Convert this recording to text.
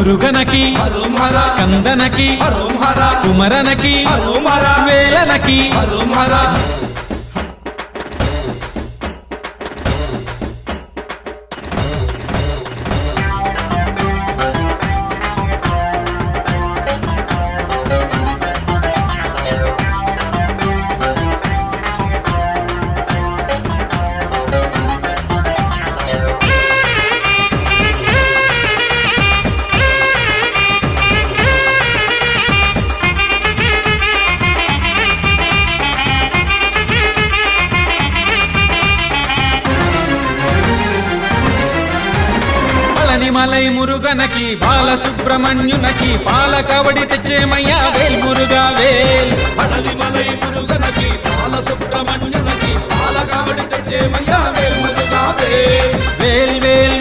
మురుగనకి స్కందనకి కుమరనకి వేలనకి malai మురుగనకి బాలసుబ్రహ్మణ్యునకి పాలకవడి తెచ్చేమయ్యా వేల్ Muruga వేల్ malai మురుగనకి బాలసుబ్రహ్మణ్యునకి పాలకవడి తెచ్చేమయ్యా వేల్ Muruga వేల్ వేల్ వేల్